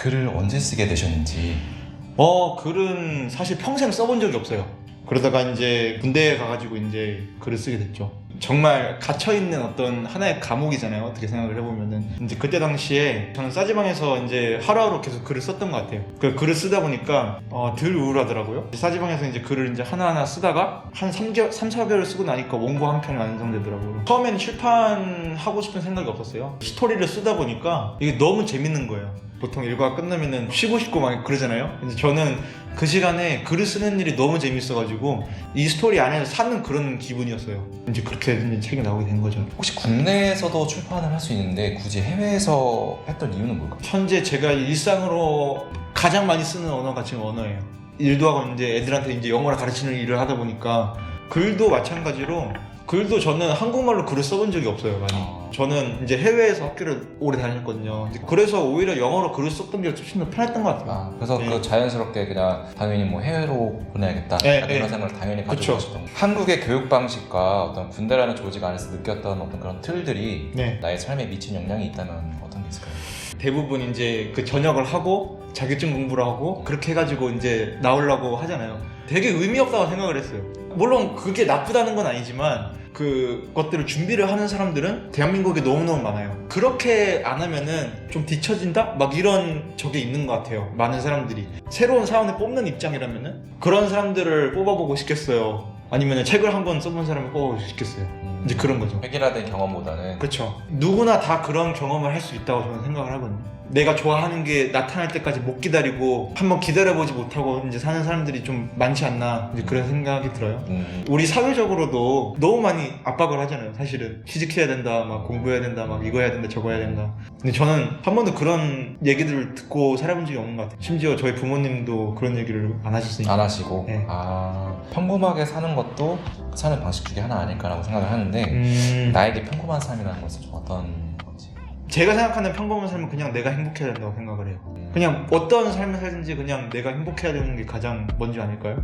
글을 언제 쓰게 되셨는지. 글은 사실 평생 써본 적이 없어요. 그러다가 이제 군대에 가가지고 이제 글을 쓰게 됐죠. 정말 갇혀있는 어떤 하나의 감옥이잖아요. 어떻게 생각을 해보면은. 이제 그때 당시에 저는 싸지방에서 이제 하루하루 계속 글을 썼던 것 같아요. 그 글을 쓰다 보니까 덜 우울하더라고요. 싸지방에서 이제 글을 이제 하나하나 쓰다가 한 3-4개월 쓰고 나니까 원고 한 편이 완성되더라고요. 처음에는 출판하고 싶은 생각이 없었어요. 스토리를 쓰다 보니까 이게 너무 재밌는 거예요. 보통 일과가 끝나면은 쉬고 싶고 막 그러잖아요. 근데 저는 그 시간에 글을 쓰는 일이 너무 재밌어가지고 이 스토리 안에서 사는 그런 기분이었어요. 이제 그렇게 이제 책이 나오게 된 거죠. 혹시 국내에서도 출판을 할 수 있는데 굳이 해외에서 했던 이유는 뭘까요? 현재 제가 일상으로 가장 많이 쓰는 언어가 지금 언어예요. 일도 하고 이제 애들한테 이제 영어를 가르치는 일을 하다 보니까 글도 마찬가지로 글도 저는 한국말로 글을 써본 적이 없어요, 많이. 저는 이제 해외에서 학교를 오래 다녔거든요. 그래서 오히려 영어로 글을 썼던 게 훨씬 더 편했던 것 같아요. 그래서 네. 그 자연스럽게 그냥 당연히 뭐 해외로 보내야겠다. 네, 이런 네. 생각을 당연히 그쵸. 가지고 계셨던 거예요. 한국의 교육 방식과 어떤 군대라는 조직 안에서 느꼈던 어떤 그런 틀들이 네. 나의 삶에 미친 영향이 있다면 어떤 게 있을까요? 대부분 이제 그 전역을 하고 자격증 공부를 하고 그렇게 해가지고 이제 나오려고 하잖아요. 되게 의미 없다고 생각을 했어요. 물론 그게 나쁘다는 건 아니지만 그것들을 준비를 하는 사람들은 대한민국에 너무너무 많아요. 그렇게 안 하면은 좀 뒤처진다? 막 이런 적이 있는 것 같아요. 많은 사람들이. 새로운 사원을 뽑는 입장이라면은 그런 사람들을 뽑아보고 싶겠어요. 아니면 책을 한번 써본 사람을 뽑아보고 싶겠어요. 이제 그런 거죠. 획일화된 경험보다는 그렇죠. 누구나 다 그런 경험을 할 수 있다고 저는 생각을 하거든요. 내가 좋아하는 게 나타날 때까지 못 기다리고 한번 기다려보지 못하고 이제 사는 사람들이 좀 많지 않나 이제 그런 생각이 들어요. 우리 사회적으로도 너무 많이 압박을 하잖아요. 사실은 취직해야 된다, 막 공부해야 된다, 막 이거 해야 된다, 저거 해야 된다. 근데 저는 한 번도 그런 얘기들을 듣고 살아본 적이 없는 것 같아요. 심지어 저희 부모님도 그런 얘기를 안 하셨으니까. 안 하시고 네. 평범하게 사는 것도 사는 방식 중에 하나 아닐까라고 생각을 하는데 나에게 평범한 삶이라는 것은 좀 어떤 건지. 제가 생각하는 평범한 삶은 그냥 내가 행복해야 된다고 생각을 해요. 그냥 어떤 삶을 살든지 그냥 내가 행복해야 되는 게 가장 먼저 아닐까요?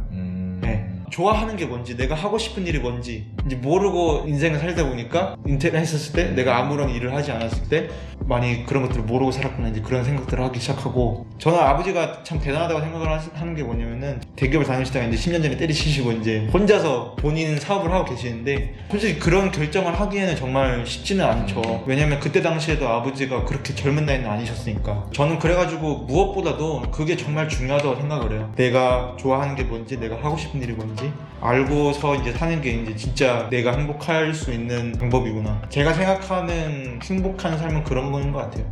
네. 좋아하는 게 뭔지, 내가 하고 싶은 일이 뭔지 이제 모르고 인생을 살다 보니까 인터넷 했었을 때 내가 아무런 일을 하지 않았을 때 많이 그런 것들을 모르고 살았구나 이제 그런 생각들을 하기 시작하고 저는 아버지가 참 대단하다고 생각을 하는 게 뭐냐면은 대기업을 다니시다가 이제 10년 전에 때리치시고 이제 혼자서 본인 사업을 하고 계시는데 솔직히 그런 결정을 하기에는 정말 쉽지는 않죠. 왜냐면 그때 당시에도 아버지가 그렇게 젊은 나이는 아니셨으니까 저는 그래가지고 무엇보다도 그게 정말 중요하다고 생각을 해요. 내가 좋아하는 게 뭔지 내가 하고 싶은 일이 뭔지 알고서 이제 사는 게 이제 진짜 내가 행복할 수 있는 방법이구나. 제가 생각하는 행복한 삶은 그런 거인 것 같아요.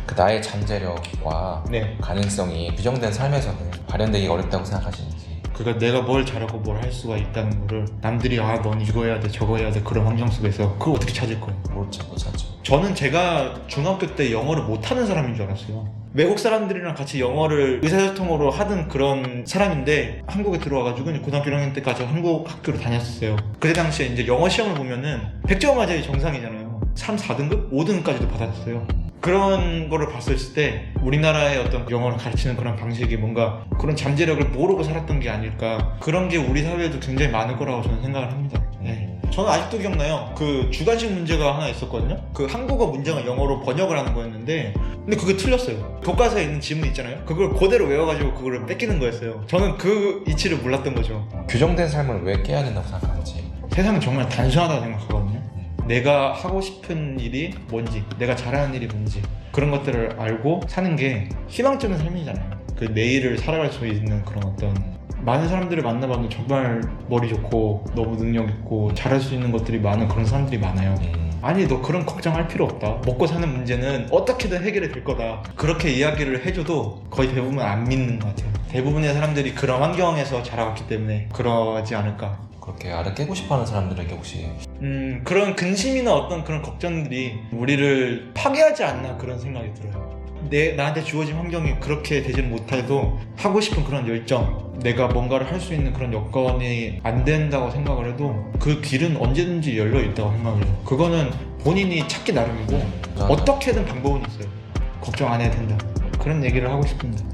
그 나의 잠재력과 네. 가능성이 규정된 삶에서는 발현되기 어렵다고 생각하시는지. 그러니까 내가 뭘 잘하고 뭘 할 수가 있다는 거를 남들이 넌 이거 해야 돼 저거 해야 돼 그런 환경 속에서 그걸 어떻게 찾을 거예요? 못 찾죠. 저는 제가 중학교 때 영어를 못하는 사람인 줄 알았어요. 외국 사람들이랑 같이 영어를 의사소통으로 하던 그런 사람인데 한국에 들어와가지고 고등학교 1학년 때까지 한국 학교를 다녔었어요. 그때 당시에 이제 영어 시험을 보면은 100점 맞아야 정상이잖아요. 3, 4등급? 5등급까지도 받았어요. 그런 거를 봤을 때 우리나라의 어떤 영어를 가르치는 그런 방식이 뭔가 그런 잠재력을 모르고 살았던 게 아닐까. 그런 게 우리 사회에도 굉장히 많을 거라고 저는 생각을 합니다. 네. 저는 아직도 기억나요. 그 주관식 문제가 하나 있었거든요. 그 한국어 문장을 영어로 번역을 하는 거였는데 근데 그게 틀렸어요. 교과서에 있는 지문 있잖아요. 그걸 그대로 외워가지고 그걸 뺏기는 거였어요. 저는 그 이치를 몰랐던 거죠. 규정된 삶을 왜 깨야 된다고 생각하는지. 세상은 정말 단순하다고 생각하거든요. 내가 하고 싶은 일이 뭔지, 내가 잘하는 일이 뭔지 그런 것들을 알고 사는 게 희망적인 삶이잖아요. 그 내일을 살아갈 수 있는 그런 어떤 많은 사람들을 만나봐도 정말 머리 좋고 너무 능력 있고 잘할 수 있는 것들이 많은 그런 사람들이 많아요. 아니 너 그런 걱정할 필요 없다. 먹고 사는 문제는 어떻게든 해결이 될 거다. 그렇게 이야기를 해줘도 거의 대부분 안 믿는 것 같아요. 대부분의 사람들이 그런 환경에서 자라왔기 때문에 그러지 않을까. 그렇게 알아 깨고 싶어하는 사람들에게 혹시 그런 근심이나 어떤 그런 걱정들이 우리를 파괴하지 않나 그런 생각이 들어요. 나한테 주어진 환경이 그렇게 되지는 못해도 하고 싶은 그런 열정, 내가 뭔가를 할 수 있는 그런 여건이 안 된다고 생각을 해도 그 길은 언제든지 열려 있다고 생각을 해요. 그거는 본인이 찾기 나름이고 어떻게든 방법은 있어요. 걱정 안 해도 된다. 그런 얘기를 하고 싶습니다.